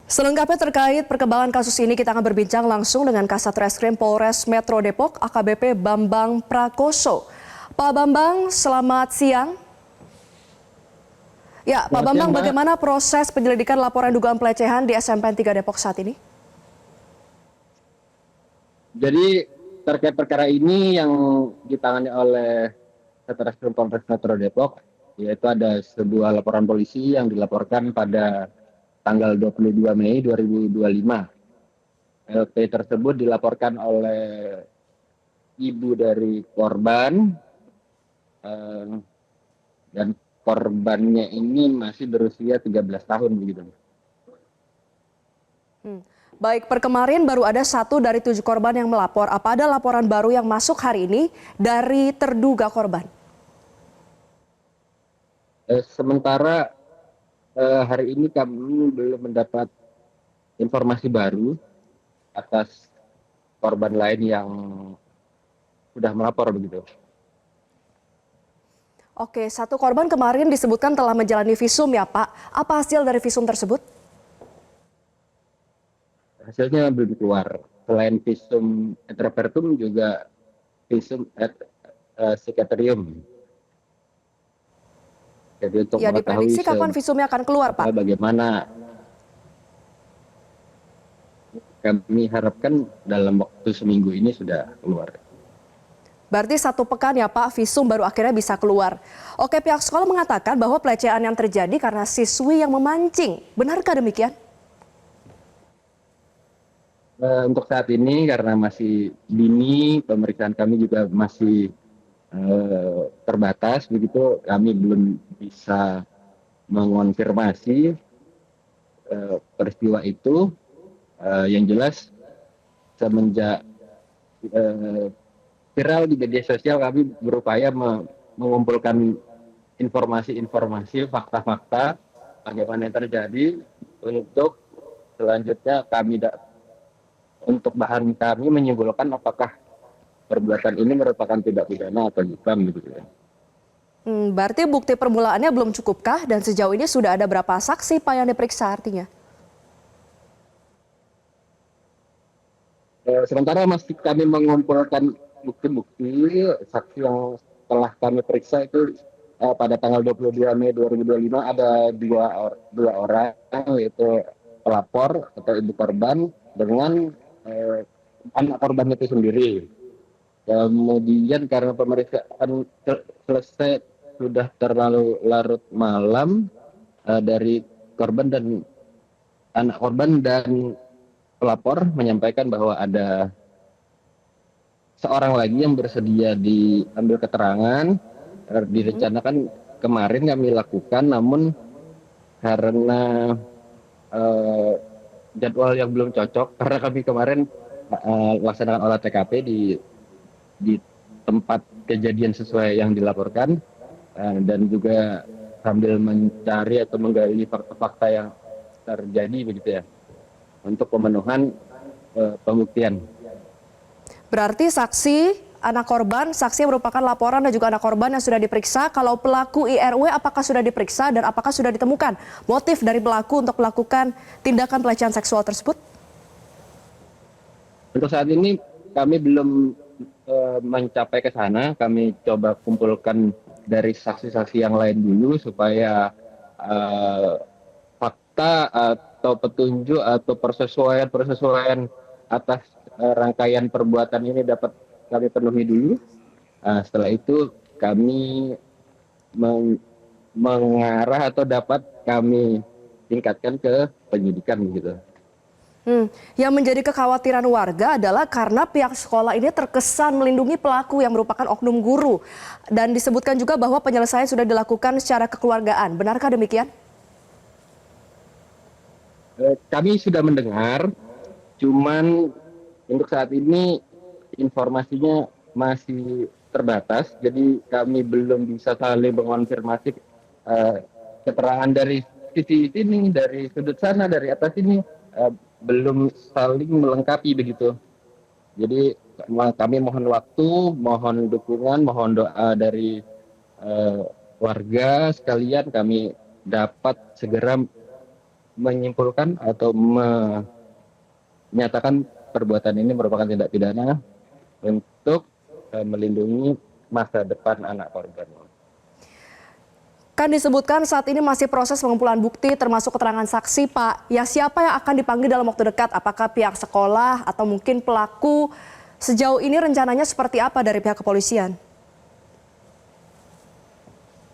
Selengkapnya terkait perkembangan kasus ini kita akan berbincang langsung dengan Kasat Reskrim Polres Metro Depok AKBP Bambang Prakoso. Pak Bambang, selamat siang. Ya, Pak Selamat siang, Bambang, Mbak. bagaimana proses penyelidikan laporan dugaan pelecehan di SMPN 3 Depok saat ini? Jadi terkait perkara ini yang ditangani oleh Satreskrim Polres Metro Depok, yaitu ada sebuah laporan polisi yang dilaporkan pada tanggal 22 Mei 2025. LP tersebut dilaporkan oleh ibu dari korban eh, dan korbannya ini masih berusia 13 tahun begitu. Baik, per kemarin baru ada 1 dari 7 korban yang melapor. Apa ada laporan baru yang masuk hari ini dari terduga korban? Sementara hari ini kami belum mendapat informasi baru atas korban lain yang sudah melapor begitu. Oke, 1 korban kemarin disebutkan telah menjalani visum ya Pak. Apa hasil dari visum tersebut? Hasilnya belum keluar. Selain visum intrapertum juga visum psikiatrium. Jadi untuk Ya, mengetahui diprediksi kapan visumnya akan keluar Pak? bagaimana, kami harapkan dalam waktu seminggu ini sudah keluar. Berarti 1 pekan ya Pak, visum baru akhirnya bisa keluar. Oke, pihak sekolah mengatakan bahwa pelecehan yang terjadi karena siswi yang memancing. Benarkah demikian? Untuk saat ini karena masih dini, pemeriksaan kami juga masih terbatas begitu, kami belum bisa mengonfirmasi peristiwa itu. Yang jelas semenjak viral di media sosial, kami berupaya mengumpulkan informasi-informasi, fakta-fakta bagaimana yang terjadi untuk selanjutnya untuk bahan kami menyimpulkan apakah perbuatan ini merupakan tindak pidana atau bukan gitu ya. Berarti bukti permulaannya belum cukupkah dan sejauh ini sudah ada berapa saksi Pak yang diperiksa artinya? Sementara masih kami mengumpulkan bukti-bukti. Saksi yang telah kami periksa itu pada tanggal 22 Mei 2025 ada dua orang, yaitu pelapor atau ibu korban dengan anak korban itu sendiri. Kemudian karena pemeriksaan selesai sudah terlalu larut malam, dari korban dan anak korban dan pelapor menyampaikan bahwa ada seorang lagi yang bersedia diambil keterangan. Direncanakan kemarin kami lakukan, namun karena jadwal yang belum cocok, karena kami kemarin laksanakan olah TKP di tempat kejadian sesuai yang dilaporkan, dan juga sambil mencari atau menggali fakta-fakta yang terjadi begitu ya, untuk pemenuhan pembuktian. Berarti saksi yang merupakan laporan dan juga anak korban yang sudah diperiksa. Kalau pelaku IRW apakah sudah diperiksa dan apakah sudah ditemukan motif dari pelaku untuk melakukan tindakan pelecehan seksual tersebut? Untuk saat ini kami belum mencapai ke sana. Kami coba kumpulkan dari saksi-saksi yang lain dulu supaya fakta atau petunjuk atau persesuaian atas rangkaian perbuatan ini dapat kami penuhi dulu. Setelah itu kami mengarah atau dapat kami tingkatkan ke penyidikan gitu. Yang menjadi kekhawatiran warga adalah karena pihak sekolah ini terkesan melindungi pelaku yang merupakan oknum guru. Dan disebutkan juga bahwa penyelesaian sudah dilakukan secara kekeluargaan. Benarkah demikian? Kami sudah mendengar, cuman untuk saat ini informasinya masih terbatas, jadi kami belum bisa saling mengonfirmasi keterangan dari sisi sini, dari sudut sana, dari atas ini, belum saling melengkapi begitu. Jadi kami mohon waktu, mohon dukungan, mohon doa dari warga sekalian, kami dapat segera menyimpulkan atau menyatakan perbuatan ini merupakan tindak pidana untuk melindungi masa depan anak korban. Kan disebutkan saat ini masih proses pengumpulan bukti termasuk keterangan saksi, Pak. Ya, siapa yang akan dipanggil dalam waktu dekat? Apakah pihak sekolah atau mungkin pelaku? Sejauh ini rencananya seperti apa dari pihak kepolisian?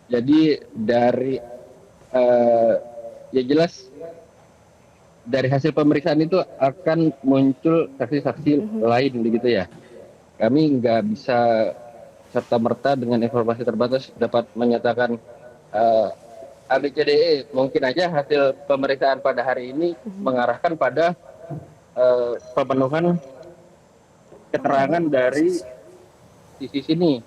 Jadi dari ya jelas dari hasil pemeriksaan itu akan muncul saksi-saksi lain begitu ya. Kami nggak bisa serta-merta dengan informasi terbatas dapat menyatakan ABCDE. Mungkin aja hasil pemeriksaan pada hari ini mengarahkan pada pemenuhan keterangan dari sisi sini.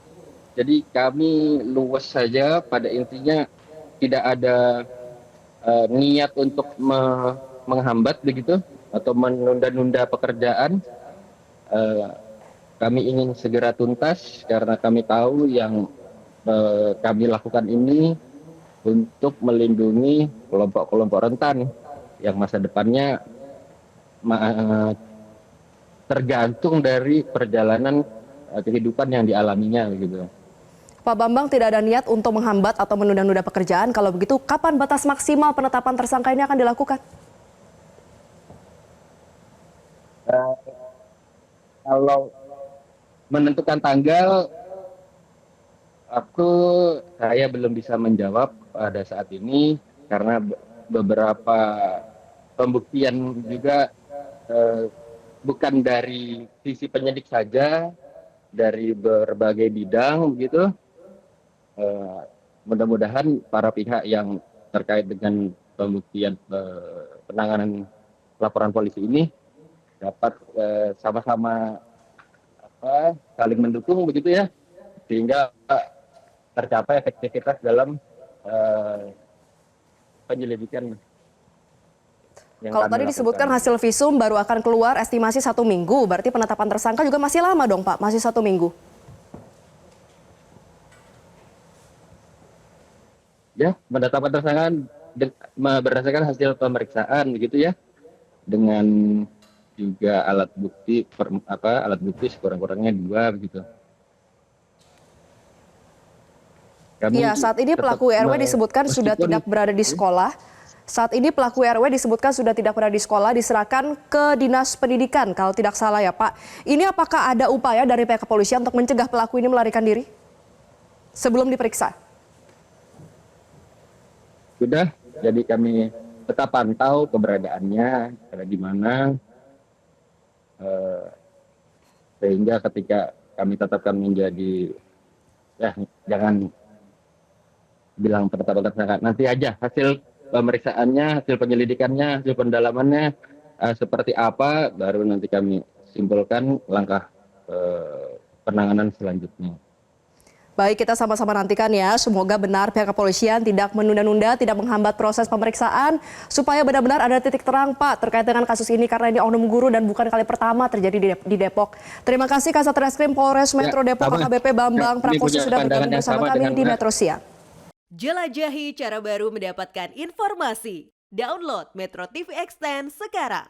Jadi kami luwes saja, pada intinya tidak ada niat untuk menghambat begitu atau menunda-nunda pekerjaan. Kami ingin segera tuntas karena kami tahu yang kami lakukan ini untuk melindungi kelompok-kelompok rentan yang masa depannya tergantung dari perjalanan kehidupan yang dialaminya gitu. Pak Bambang, tidak ada niat untuk menghambat atau menunda-nunda pekerjaan. Kalau begitu, kapan batas maksimal penetapan tersangka ini akan dilakukan? Kalau menentukan tanggal, saya belum bisa menjawab pada saat ini karena beberapa pembuktian juga bukan dari sisi penyidik saja, dari berbagai bidang begitu. Mudah-mudahan para pihak yang terkait dengan pembuktian penanganan laporan polisi ini dapat sama-sama saling mendukung begitu ya, sehingga tercapai efektivitas dalam penyelidikan. Kalau tadi disebutkan hasil visum baru akan keluar estimasi 1 minggu, berarti penetapan tersangka juga masih lama dong Pak, masih 1 minggu. Ya, penetapan tersangka berdasarkan hasil pemeriksaan begitu ya, dengan juga alat bukti sekurang-kurangnya 2 begitu. Iya, saat ini pelaku RW disebutkan sudah tidak berada di sekolah. Saat ini pelaku RW disebutkan sudah tidak berada di sekolah, diserahkan ke Dinas Pendidikan kalau tidak salah ya Pak. Ini apakah ada upaya dari pihak kepolisian untuk mencegah pelaku ini melarikan diri sebelum diperiksa? Sudah, jadi kami tetap pantau keberadaannya ada di mana, sehingga ketika kami tetapkan menjadi, ya jangan bilang penetapan tersangka, nanti aja hasil pemeriksaannya, hasil penyelidikannya, hasil pendalamannya seperti apa, baru nanti kami simpulkan langkah penanganan selanjutnya. Baik, kita sama-sama nantikan ya. Semoga benar pihak kepolisian tidak menunda-nunda, tidak menghambat proses pemeriksaan, supaya benar-benar ada titik terang Pak terkait dengan kasus ini, karena ini oknum guru dan bukan kali pertama terjadi di Depok. Terima kasih Kasat Reskrim Polres Metro Depok AKBP Bambang Prakoso sudah bergabung bersama kami di Metro Siang. Jelajahi cara baru mendapatkan informasi. Download Metro TV Extend sekarang.